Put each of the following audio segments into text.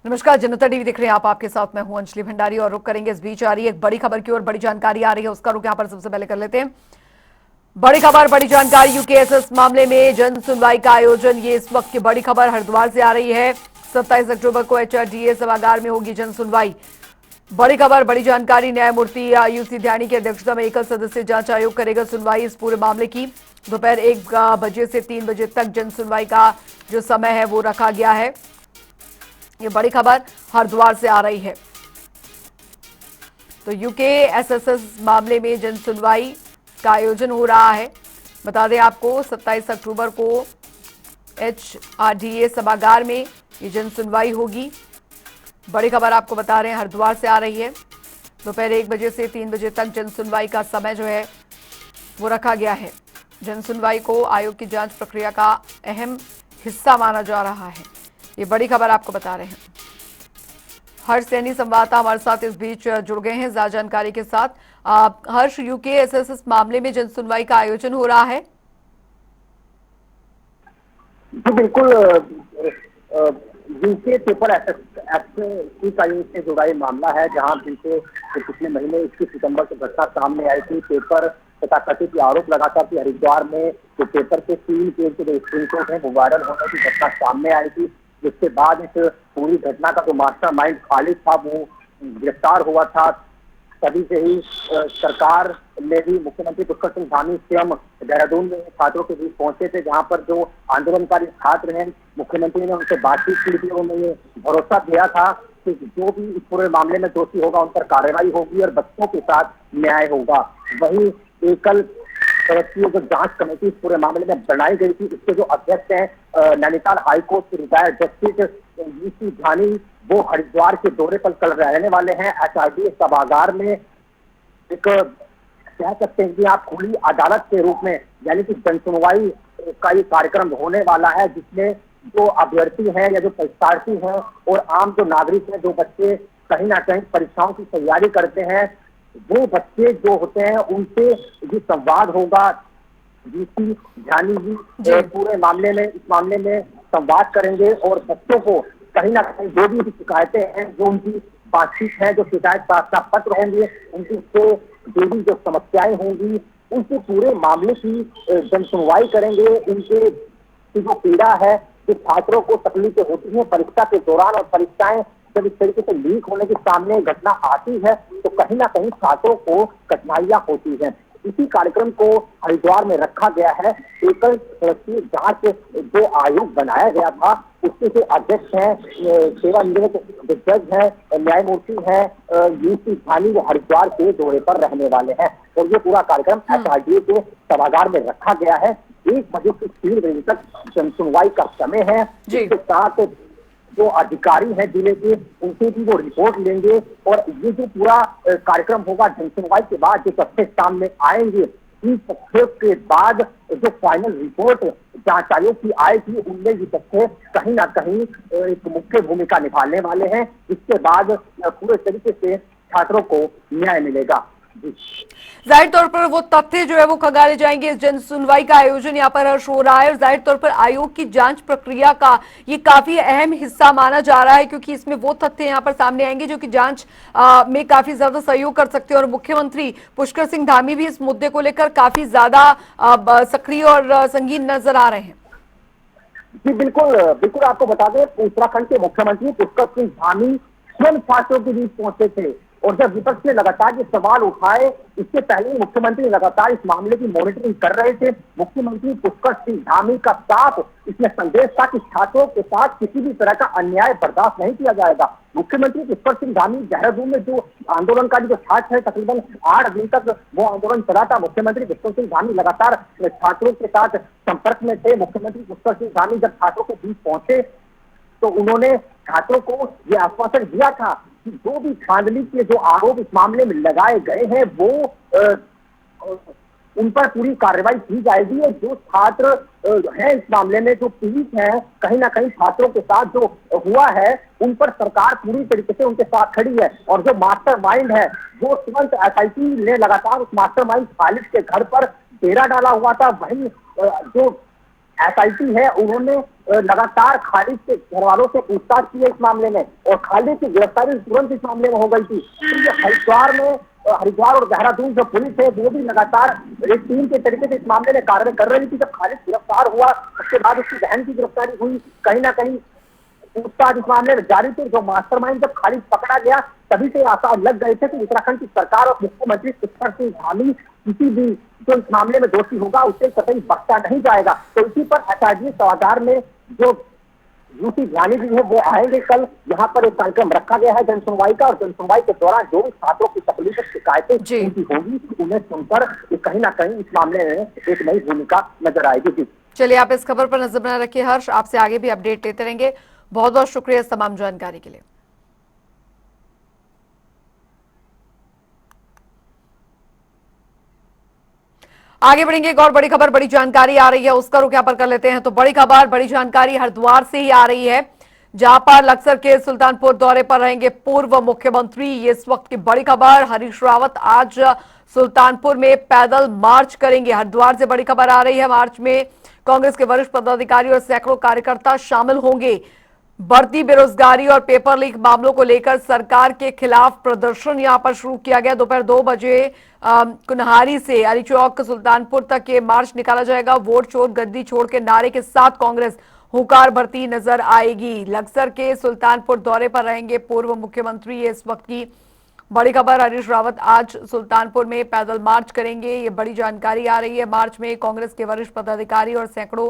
नमस्कार, जनता टीवी देख रहे हैं आप। आपके साथ मैं हूं अंजलि भंडारी और रुक करेंगे इस बीच आ रही एक बड़ी खबर की और बड़ी जानकारी आ रही है उसका रुक यहां पर सबसे पहले कर लेते हैं। बड़ी खबर, बड़ी जानकारी। यूकेएसएस मामले में जन सुनवाई का आयोजन, ये इस वक्त की बड़ी खबर हरिद्वार से आ रही है। 27 अक्टूबर को एचआरडीए सभागार में होगी जन सुनवाई। बड़ी खबर, बड़ी जानकारी। न्यायमूर्ति यूसी ध्यानी की अध्यक्षता में एकल सदस्यीय जांच आयोग करेगा सुनवाई इस पूरे मामले की। दोपहर 1 बजे से 3 बजे तक जन सुनवाई का जो समय है वो रखा गया है। ये बड़ी खबर हरिद्वार से आ रही है। तो यूकेएसएस मामले में जन सुनवाई का आयोजन हो रहा है। बता दें आपको 27 अक्टूबर को एचआरडीए सभागार में ये जन सुनवाई होगी। बड़ी खबर आपको बता रहे हैं हरिद्वार से आ रही है। दोपहर 1 बजे से 3 बजे तक जन सुनवाई का समय जो है वो रखा गया है। जन सुनवाई को आयोग की जांच प्रक्रिया का अहम हिस्सा माना जा रहा है। ये बड़ी खबर आपको बता रहे हैं। हर्ष सैनी संवाददाता हमारे साथ इस बीच जुड़ गए हैं ज्यादा जानकारी के साथ। हर्ष, यूकेएसएस मामले में जन सुनवाई का आयोजन हो रहा है। जी बिल्कुल। यूके पेपर एक्ट से जुड़ा ये मामला है, जहां बीते पिछले महीने 21 सितंबर को घटना सामने आई थी। पेपर तथा कथित आरोप लगाता कि हरिद्वार में जो पेपर के 3 पेज के जो स्क्रीनशॉट है वो वायरल होने की घटना सामने आई थी, जिसके बाद इस पूरी घटना का जो मास्टरमाइंड खालिद था वो गिरफ्तार हुआ था। तभी से ही सरकार ने भी मुख्यमंत्री पुष्कर सिंह धामी स्वयं देहरादून में छात्रों के बीच पहुंचे थे, जहां पर जो आंदोलनकारी छात्र हैं, मुख्यमंत्री ने उनसे बातचीत की थी। उन्होंने भरोसा दिया था कि जो भी इस पूरे मामले में दोषी होगा उन पर कार्रवाई होगी और बच्चों के साथ न्याय होगा। वहीं एकल सदस्यीय जो जांच कमेटी इस पूरे मामले में बनाई गई थी, इसके जो अध्यक्ष हैं नैनीताल हाईकोर्ट के रिटायर्ड जस्टिस यूसी ध्यानी, वो हरिद्वार के दौरे पर कल रहने वाले हैं। एचआरडीए सभागार में एक कह सकते हैं कि आप खुली अदालत के रूप में, यानी कि जनसुनवाई का ये कार्यक्रम होने वाला है, जिसमें जो अभ्यर्थी हैं या जो परीक्षार्थी हैं और आम जो नागरिक हैं, जो बच्चे कहीं ना कहीं परीक्षाओं की तैयारी करते हैं, वो बच्चे जो होते हैं उनसे ये संवाद होगा। यूसी ध्यानी जी पूरे मामले में, इस मामले में संवाद करेंगे और बच्चों को कहीं ना कहीं जो भी शिकायतें हैं, जो उनकी बातचीत है, जो शिकायत प्रार्थना पत्र होंगे, उनकी जो भी जो समस्याएं होंगी, उनसे पूरे मामले की जन सुनवाई करेंगे। उनके जो पीड़ा है, जो छात्रों को तकलीफें होती हैं परीक्षा के दौरान, और परीक्षाएं जब इस तरीके से लीक होने के सामने घटना आती है तो कहीं ना कहीं छात्रों को कठिनाइयां होती हैं। इसी कार्यक्रम को हरिद्वार में रखा गया है। एकल सदस्यीय जांच जो आयोग बनाया गया था, उसके जो अध्यक्ष हैं, सेवानिवृत्त जज हैं, न्यायमूर्ति हैं यूसी ध्यानी, वो हरिद्वार के दौरे पर रहने वाले हैं और ये पूरा कार्यक्रम एचआरडीए के सभागार में रखा गया है। 1 बजे से 3 बजे तक जनसुनवाई का समय है। इसके साथ जो अधिकारी हैं जिले के, उनसे भी वो रिपोर्ट लेंगे और ये जो पूरा कार्यक्रम होगा, जनसुनवाई के बाद जो तथ्य सामने आएंगे, इन तथ्यों के बाद जो फाइनल रिपोर्ट जांच आयोग की आएगी, उनमें ये तथ्य कहीं ना कहीं एक मुख्य भूमिका निभाने वाले हैं। इसके बाद पूरे तरीके से छात्रों को न्याय मिलेगा। जाहिर तौर पर वो तथ्य जो है वो खंगाले जाएंगे। इस जन सुनवाई का आयोजन यहाँ पर हर्ष हो रहा है और जाहिर तौर पर आयोग की जांच प्रक्रिया का ये काफी अहम हिस्सा माना जा रहा है, क्योंकि इसमें वो तथ्य यहाँ पर सामने आएंगे जो कि जांच में काफी ज्यादा सहयोग कर सकते हैं। और मुख्यमंत्री पुष्कर सिंह धामी भी इस मुद्दे को लेकर काफी ज्यादा सक्रिय और संगीन नजर आ रहे हैं। जी बिल्कुल बिल्कुल, आपको बता दें उत्तराखंड के मुख्यमंत्री पुष्कर सिंह धामी स्वयं छात्रों के बीच पहुंचे थे और जब विपक्ष ने लगातार ये सवाल उठाए, इससे पहले मुख्यमंत्री लगातार इस मामले की मॉनिटरिंग कर रहे थे। मुख्यमंत्री पुष्कर सिंह धामी का साफ इसमें संदेश था कि छात्रों के साथ किसी भी तरह का अन्याय बर्दाश्त नहीं किया जाएगा। मुख्यमंत्री पुष्कर सिंह धामी देहरादून में जो आंदोलनकारी जो छात्र है, तकरीबन 8 दिन तक वो आंदोलन चला था। मुख्यमंत्री पुष्कर सिंह धामी लगातार छात्रों के साथ संपर्क में थे। मुख्यमंत्री पुष्कर सिंह धामी जब छात्रों के बीच पहुंचे तो उन्होंने छात्रों को यह आश्वासन दिया था कि जो भी धांधली के जो आरोप इस मामले में लगाए गए हैं, वो उन पर पूरी कार्रवाई की जाएगी और जो छात्र हैं इस मामले में, जो पीड़ित हैं, कहीं ना कहीं छात्रों के साथ जो हुआ है, उन पर सरकार पूरी तरीके से उनके साथ खड़ी है। और जो मास्टरमाइंड है, वो तुरंत एसआईटी ने लगातार उस मास्टरमाइंड खालिद के घर पर डेरा डाला हुआ था। वहीं जो एसआईटी है उन्होंने लगातार खालिद के घर वालों से पूछताछ की है इस मामले में, और खालिद की गिरफ्तारी तुरंत इस मामले में हो गई थी। तो ये हरिद्वार और देहरादून जो पुलिस है वो भी लगातार एक टीम के तरीके से इस मामले में कार्रवाई कर रही थी। जब खालिद गिरफ्तार हुआ उसके बाद उसकी बहन की गिरफ्तारी हुई, कहीं ना कहीं पूछताछ इस मामले में जारी थी। जो मास्टरमाइंड जब खालिद पकड़ा गया तभी से आसार लग गए थे कि उत्तराखंड की सरकार और मुख्यमंत्री पुष्कर सिंह धामी किसी भी जो इस मामले में दोषी होगा उसे कतई बख्शा नहीं जाएगा। तो इसी पर एसआईटी सभागार में जो यूटी ज्ञानी भी है वो आएंगे। कल यहाँ पर एक कार्यक्रम रखा गया है जनसुनवाई का, और जनसुनवाई के दौरान जो भी छात्रों की तकलीफ शिकायतें उनकी होगी उन्हें सुनकर कहीं ना कहीं इस मामले में एक नई भूमिका नजर आएगी। चलिए, आप इस खबर पर नजर बनाए रखिए हर्ष, आपसे आगे भी अपडेट लेते रहेंगे। बहुत बहुत शुक्रिया इस तमाम जानकारी के लिए। आगे बढ़ेंगे, एक और बड़ी खबर, बड़ी जानकारी आ रही है, उसका रुख यहां पर कर लेते हैं। तो बड़ी खबर, बड़ी जानकारी हरिद्वार से ही आ रही है, जहां पर लक्सर के सुल्तानपुर दौरे पर रहेंगे पूर्व मुख्यमंत्री। ये इस वक्त की बड़ी खबर। हरीश रावत आज सुल्तानपुर में पैदल मार्च करेंगे। हरिद्वार से बड़ी खबर आ रही है, मार्च में कांग्रेस के वरिष्ठ पदाधिकारी और सैकड़ों कार्यकर्ता शामिल होंगे। बढ़ती बेरोजगारी और पेपर लीक मामलों को लेकर सरकार के खिलाफ प्रदर्शन यहां पर शुरू किया गया। दोपहर 2 बजे कुन्हारी से अली चौक सुल्तानपुर तक ये मार्च निकाला जाएगा। वोट चोर गद्दी छोड़ के नारे के साथ कांग्रेस हुंकार भरती नजर आएगी। लक्सर के सुल्तानपुर दौरे पर रहेंगे पूर्व मुख्यमंत्री। ये इस वक्त की बड़ी खबर। हरीश रावत आज सुल्तानपुर में पैदल मार्च करेंगे, ये बड़ी जानकारी आ रही है। मार्च में कांग्रेस के वरिष्ठ पदाधिकारी और सैकड़ों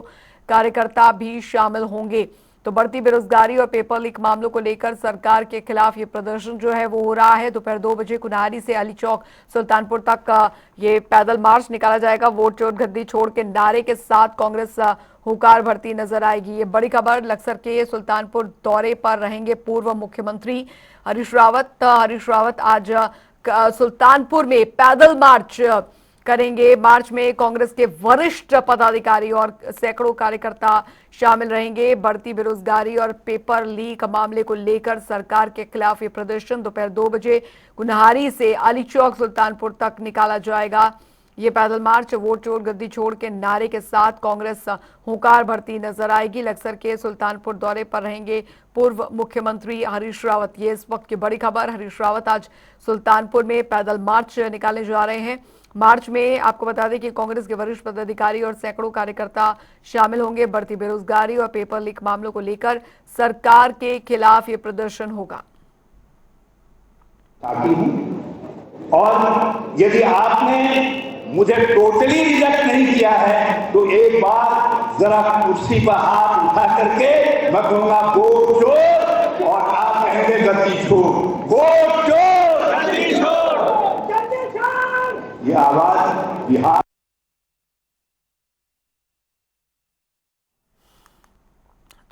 कार्यकर्ता भी शामिल होंगे। तो बढ़ती बेरोजगारी और पेपर लीक मामलों को लेकर सरकार के खिलाफ ये प्रदर्शन जो है वो हो रहा है। दोपहर 2 बजे कुन्हारी से अली चौक सुल्तानपुर तक ये पैदल मार्च निकाला जाएगा। वोट चोर गद्दी छोड़ के नारे के साथ कांग्रेस हुंकार भरती नजर आएगी। ये बड़ी खबर। लक्सर के सुल्तानपुर दौरे पर रहेंगे पूर्व मुख्यमंत्री हरीश रावत। हरीश रावत आज सुल्तानपुर में पैदल मार्च करेंगे। मार्च में कांग्रेस के वरिष्ठ पदाधिकारी और सैकड़ों कार्यकर्ता शामिल रहेंगे। बढ़ती बेरोजगारी और पेपर लीक मामले को लेकर सरकार के खिलाफ ये प्रदर्शन दोपहर 2 बजे कुन्हारी से अली चौक सुल्तानपुर तक निकाला जाएगा। ये पैदल मार्च वोट चोर गद्दी छोड़ के नारे के साथ कांग्रेस हुंकार भरती नजर आएगी। लक्सर के सुल्तानपुर दौरे पर रहेंगे पूर्व मुख्यमंत्री हरीश रावत। ये इस वक्त की बड़ी खबर। हरीश रावत आज सुल्तानपुर में पैदल मार्च निकाले जा रहे हैं। मार्च में आपको बता दें कि कांग्रेस के वरिष्ठ पदाधिकारी और सैकड़ों कार्यकर्ता शामिल होंगे। बढ़ती बेरोजगारी और पेपर लीक मामलों को लेकर सरकार के खिलाफ ये प्रदर्शन होगा। और यदि आपने मुझे टोटली रिजेक्ट नहीं किया है तो एक बार जरा कुर्सी पर हाथ उठा करके मैं कहूंगा वोट चोर, और आप कहेंगे गद्दी छोड़। वोट चोर गद्दी छोड़, ये आवाज बिहार।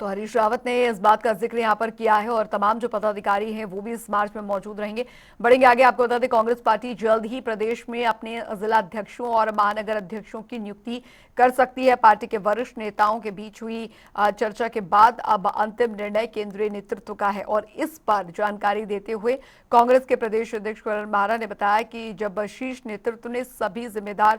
तो हरीश रावत ने इस बात का जिक्र यहां पर किया है और तमाम जो पदाधिकारी हैं वो भी इस मार्च में मौजूद रहेंगे। बढ़ेंगे आगे। आपको बता दें कांग्रेस पार्टी जल्द ही प्रदेश में अपने जिला अध्यक्षों और महानगर अध्यक्षों की नियुक्ति कर सकती है। पार्टी के वरिष्ठ नेताओं के बीच हुई चर्चा के बाद अब अंतिम निर्णय केंद्रीय नेतृत्व का है। और इस पर जानकारी देते हुए कांग्रेस के प्रदेश अध्यक्ष करण माहरा ने बताया कि जब शीर्ष नेतृत्व ने सभी जिम्मेदार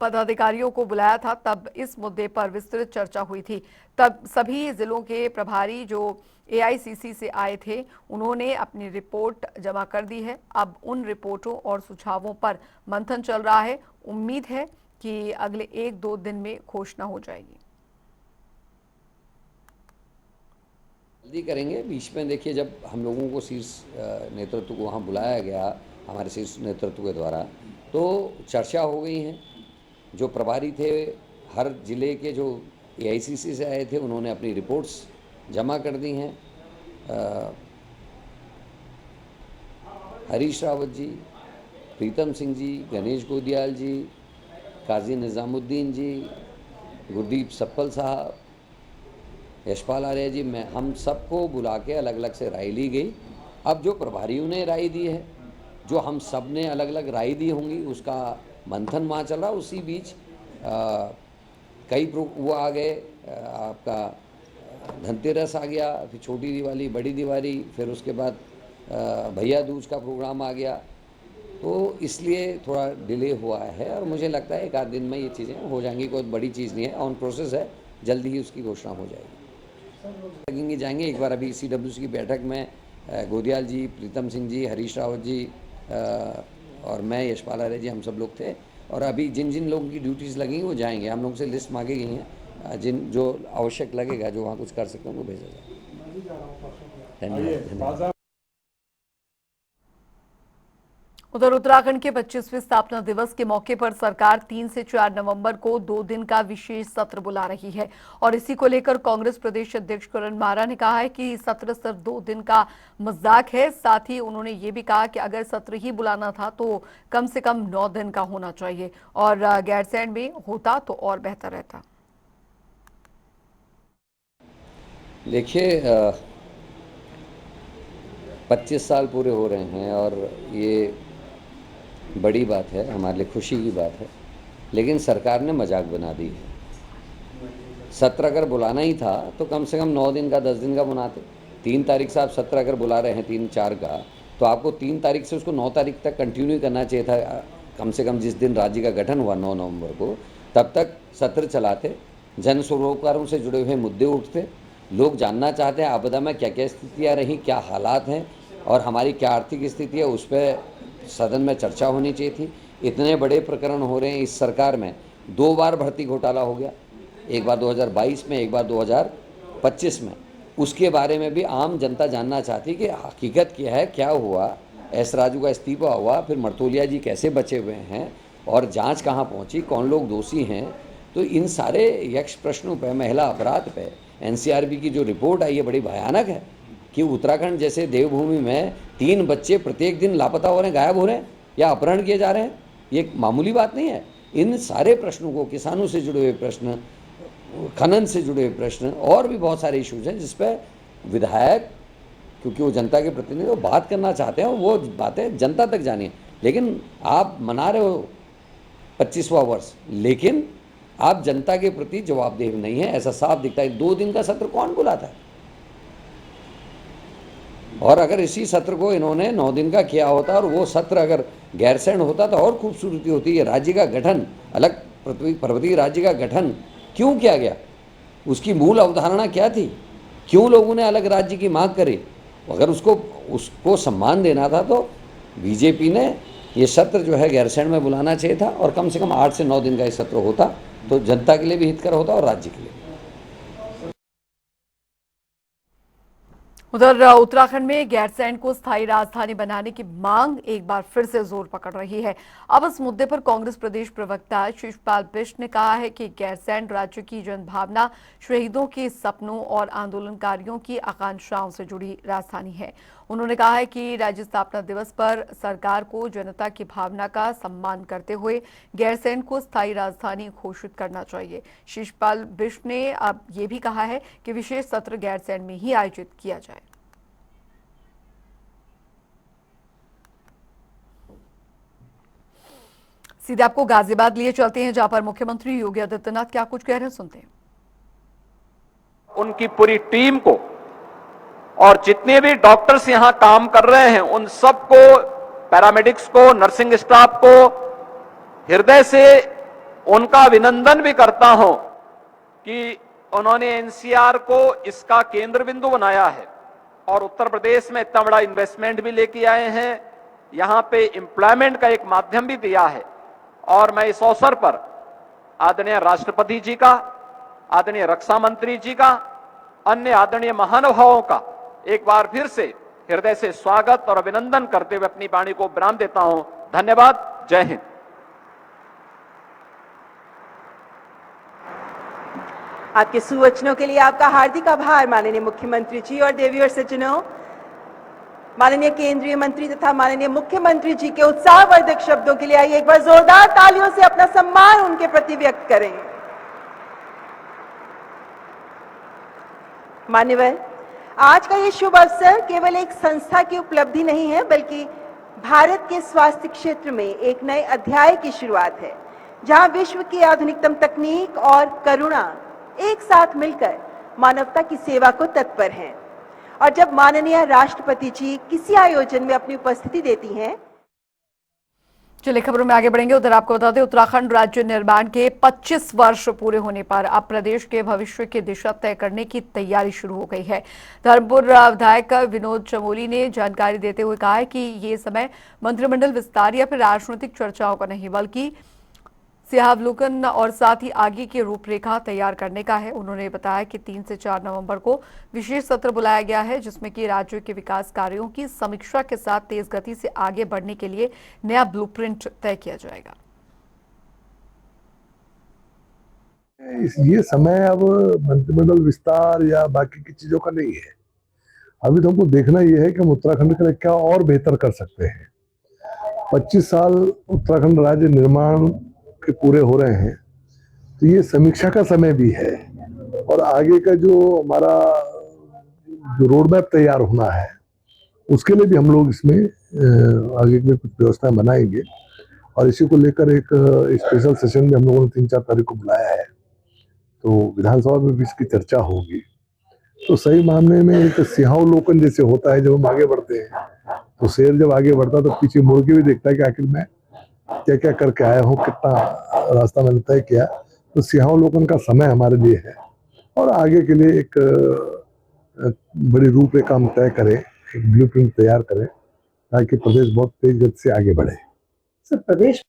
पदाधिकारियों को बुलाया था तब इस मुद्दे पर विस्तृत चर्चा हुई थी। तब सभी जिलों के प्रभारी जो एआईसीसी से आए थे उन्होंने अपनी रिपोर्ट जमा कर दी है। अब उन रिपोर्टों और सुझावों पर मंथन चल रहा है। उम्मीद है कि अगले 1-2 दिन में घोषणा हो जाएगी। जल्दी करेंगे। बीच में देखिए जब हम लोगों को शीर्ष नेतृत्व को वहाँ बुलाया गया हमारे शीर्ष नेतृत्व के द्वारा तो चर्चा हो गई है। जो प्रभारी थे हर जिले के जो एआईसीसी से आए थे उन्होंने अपनी रिपोर्ट्स जमा कर दी हैं। हरीश रावत जी, प्रीतम सिंह जी, गणेश गोदियाल जी, काजी निज़ामुद्दीन जी, गुरदीप सप्पल साहब, यशपाल आर्य जी, मैं हम सबको बुला के अलग अलग से राय ली गई। अब जो प्रभारियों ने राय दी है, जो हम सब ने अलग अलग राय दी होंगी, उसका मंथन वहाँ चल रहा। उसी बीच कई वो आ गए, आपका धनतेरस आ गया, फिर छोटी दिवाली, बड़ी दिवाली, फिर उसके बाद भैया दूज का प्रोग्राम आ गया। तो इसलिए थोड़ा डिले हुआ है और मुझे लगता है एक आध दिन में ये चीज़ें हो जाएंगी। कोई बड़ी चीज़ नहीं है, ऑन प्रोसेस है, जल्दी ही उसकी घोषणा हो जाएगी। लगेंगे जाएंगे एक बार अभी CWC की बैठक में गोदियाल जी, प्रीतम सिंह जी, हरीश रावत जी और मैं, यशपाल आर्य जी, हम सब लोग थे। और अभी जिन जिन लोगों की ड्यूटीज़ लगेंगी वो जाएंगे। हम लोग से लिस्ट मांगी गई हैं, जिन जो आवश्यक लगेगा, जो वहाँ कुछ कर सकते हैं उनको भेजा जाए। धन्यवाद। उधर उत्तराखंड के 25वें स्थापना दिवस के मौके पर सरकार 3 से 4 नवंबर को 2 दिन का विशेष सत्र बुला रही है और इसी को लेकर कांग्रेस प्रदेश अध्यक्ष करण मारा ने कहा है कि सत्र सिर्फ 2 दिन का मजाक है। साथ ही उन्होंने ये भी कहा कि अगर सत्र ही बुलाना था तो कम से कम 9 दिन का होना चाहिए और गैरसैंण में होता तो और बेहतर रहता। देखिए 25 साल पूरे हो रहे हैं और ये बड़ी बात है, हमारे लिए खुशी की बात है, लेकिन सरकार ने मजाक बना दी है। सत्र अगर बुलाना ही था तो कम से कम 9 दिन का, 10 दिन का बुलाते। 3 तारीख से आप सत्र अगर बुला रहे हैं 3-4 का, तो आपको 3 तारीख से उसको 9 तारीख तक कंटिन्यू करना चाहिए था। कम से कम जिस दिन राज्य का गठन हुआ 9 नवंबर को, तब तक सत्र चलाते, जन सरोकारों से जुड़े हुए मुद्दे उठते, लोग जानना चाहते हैं आपदा में क्या क्या स्थितियाँ रहीं, क्या हालात हैं और हमारी क्या आर्थिक स्थिति है, उस पर सदन में चर्चा होनी चाहिए थी। इतने बड़े प्रकरण हो रहे हैं इस सरकार में। 2 बार भर्ती घोटाला हो गया, एक बार 2022 में, एक बार 2025 में। उसके बारे में भी आम जनता जानना चाहती कि हकीकत क्या है, क्या हुआ, एस राजू का इस्तीफा हुआ, फिर मरतोलिया जी कैसे बचे हुए हैं और जांच कहाँ पहुंची, कौन लोग दोषी हैं। तो इन सारे यक्ष प्रश्नों पर, महिला अपराध पे NCRB की जो रिपोर्ट आई है बड़ी भयानक है कि उत्तराखंड जैसे देवभूमि में 3 बच्चे प्रत्येक दिन लापता हो रहे हैं, गायब हो रहे हैं या अपहरण किए जा रहे हैं। ये मामूली बात नहीं है। इन सारे प्रश्नों को, किसानों से जुड़े हुए प्रश्न, खनन से जुड़े हुए प्रश्न और भी बहुत सारे इश्यूज हैं जिस पर विधायक, क्योंकि वो जनता के प्रतिनिधि, वो बात करना चाहते हैं और वो बातें जनता तक जानी है। लेकिन आप मना रहे हो 25वां वर्ष, लेकिन आप जनता के प्रति जवाबदेह नहीं है, ऐसा साफ दिखता है। 2 दिन का सत्र कौन बुलाता है? और अगर इसी सत्र को इन्होंने 9 दिन का किया होता और वो सत्र अगर गैरसैंण होता तो और खूबसूरती होती है। राज्य का गठन, अलग पर्वतीय राज्य का गठन क्यों किया गया, उसकी मूल अवधारणा क्या थी, क्यों लोगों ने अलग राज्य की मांग करी? अगर उसको सम्मान देना था तो बीजेपी ने ये सत्र जो है गैरसैंण में बुलाना चाहिए था और कम से कम 8 से 9 दिन का ये सत्र होता तो जनता के लिए भी हितकर होता और राज्य के लिए। उधर उत्तराखंड में गैरसैंण को स्थायी राजधानी बनाने की मांग एक बार फिर से जोर पकड़ रही है। अब इस मुद्दे पर कांग्रेस प्रदेश प्रवक्ता शिशपाल बिष्ट ने कहा है कि गैरसैंण राज्य की जनभावना, शहीदों के सपनों और आंदोलनकारियों की आकांक्षाओं से जुड़ी राजधानी है। उन्होंने कहा है कि राज्य स्थापना दिवस पर सरकार को जनता की भावना का सम्मान करते हुए गैरसैंण को स्थायी राजधानी घोषित करना चाहिए। शिशपाल बिष्ट ने अब ये भी कहा है कि विशेष सत्र गैरसैंण में ही आयोजित किया जाए। सीधे आपको गाजियाबाद लिए चलते हैं, जहां पर मुख्यमंत्री योगी आदित्यनाथ क्या कुछ कह रहे हैं, सुनते हैं। उनकी पूरी टीम को और जितने भी डॉक्टर्स यहां काम कर रहे हैं उन सबको, पैरामेडिक्स को, नर्सिंग स्टाफ को हृदय से उनका अभिनंदन भी करता हूं कि उन्होंने एनसीआर को इसका केंद्र बिंदु बनाया है और उत्तर प्रदेश में इतना बड़ा इन्वेस्टमेंट भी लेके आए हैं, यहां पे एम्प्लॉयमेंट का एक माध्यम भी दिया है। और मैं इस अवसर पर आदरणीय राष्ट्रपति जी का, आदरणीय रक्षा मंत्री जी का, अन्य आदरणीय महानुभावों का एक बार फिर से हृदय से स्वागत और अभिनंदन करते हुए अपनी वाणी को विराम देता हूं। धन्यवाद। जय हिंद। आपके सुवचनों के लिए आपका हार्दिक आभार माननीय मुख्यमंत्री जी। और देवी और सज्जनों, माननीय केंद्रीय मंत्री तथा माननीय मुख्यमंत्री जी के उत्साहवर्धक शब्दों के लिए आइए एक बार जोरदार तालियों से अपना सम्मान उनके प्रति व्यक्त करें। मान्यवर, आज का ये शुभ अवसर केवल एक संस्था की उपलब्धि नहीं है, बल्कि भारत के स्वास्थ्य क्षेत्र में एक नए अध्याय की शुरुआत है, जहां विश्व की आधुनिकतम तकनीक और करुणा एक साथ मिलकर मानवता की सेवा को तत्पर हैं। और जब माननीय राष्ट्रपति जी किसी आयोजन में अपनी उपस्थिति देती हैं, चलिए खबरों में आगे बढ़ेंगे। उधर आपको बता दें, उत्तराखंड राज्य निर्माण के 25 वर्ष पूरे होने पर अब प्रदेश के भविष्य की दिशा तय करने की तैयारी शुरू हो गई है। धर्मपुर विधायक विनोद चमोली ने जानकारी देते हुए कहा है कि ये समय मंत्रिमंडल विस्तार या फिर राजनीतिक चर्चाओं का नहीं, बल्कि सियावलोकन और साथ ही आगे की रूपरेखा तैयार करने का है। उन्होंने बताया कि 3 से 4 नवंबर को विशेष सत्र बुलाया गया है, जिसमें कि राज्य के विकास कार्यों की समीक्षा के साथ तेज गति से आगे बढ़ने के लिए नया ब्लूप्रिंट तय किया जाएगा। ये समय अब मंत्रिमंडल विस्तार या बाकी की चीजों का नहीं है। अभी तो हमको देखना यह है कि हम उत्तराखंड के लिए क्या और बेहतर कर सकते हैं। 25 साल उत्तराखंड राज्य निर्माण के पूरे हो रहे हैं, तो ये समीक्षा का समय भी है और आगे का जो हमारा जो रोड मैप तैयार होना है उसके लिए भी हम लोग इसमें आगे में कुछ व्यवस्था बनाएंगे और इसी को लेकर एक स्पेशल सेशन में हम लोगों ने 3-4 तारीख को बुलाया है, तो विधानसभा में भी इसकी चर्चा होगी। तो सही मामले में एक सिंहावलोकन जैसे होता है, जब हम आगे बढ़ते हैं तो शेर जब आगे बढ़ता है तो पीछे मुड़ के भी देखता है कि आखिर मैं क्या क्या करके आया हूँ, कितना रास्ता मैंने तय किया। तो सिंहावलोकन का समय हमारे लिए है और आगे के लिए एक बड़ी रूपरेखा हम तय करें, एक ब्लूप्रिंट तैयार करें ताकि प्रदेश बहुत तेज गति से आगे बढ़े। सर, प्रदेश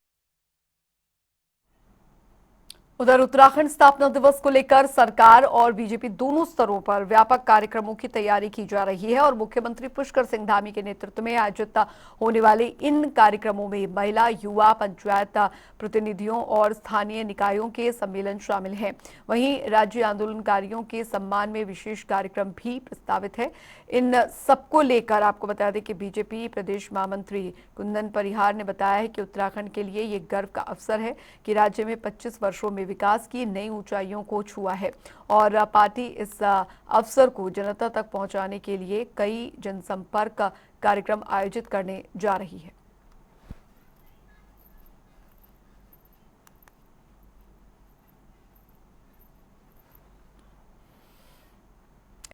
उधर उत्तराखंड स्थापना दिवस को लेकर सरकार और बीजेपी दोनों स्तरों पर व्यापक कार्यक्रमों की तैयारी की जा रही है और मुख्यमंत्री पुष्कर सिंह धामी के नेतृत्व में आयोजित होने वाले इन कार्यक्रमों में महिला, युवा, पंचायत प्रतिनिधियों और स्थानीय निकायों के सम्मेलन शामिल हैं। वहीं राज्य आंदोलनकारियों के सम्मान में विशेष कार्यक्रम भी प्रस्तावित है। इन सबको लेकर आपको बता दें कि बीजेपी प्रदेश महामंत्री कुंदन परिहार ने बताया है कि उत्तराखंड के लिए ये गर्व का अवसर है कि राज्य में 25 वर्षों में विकास की नई ऊंचाइयों को छुआ है और पार्टी इस अवसर को जनता तक पहुंचाने के लिए कई जनसंपर्क कार्यक्रम आयोजित करने जा रही है।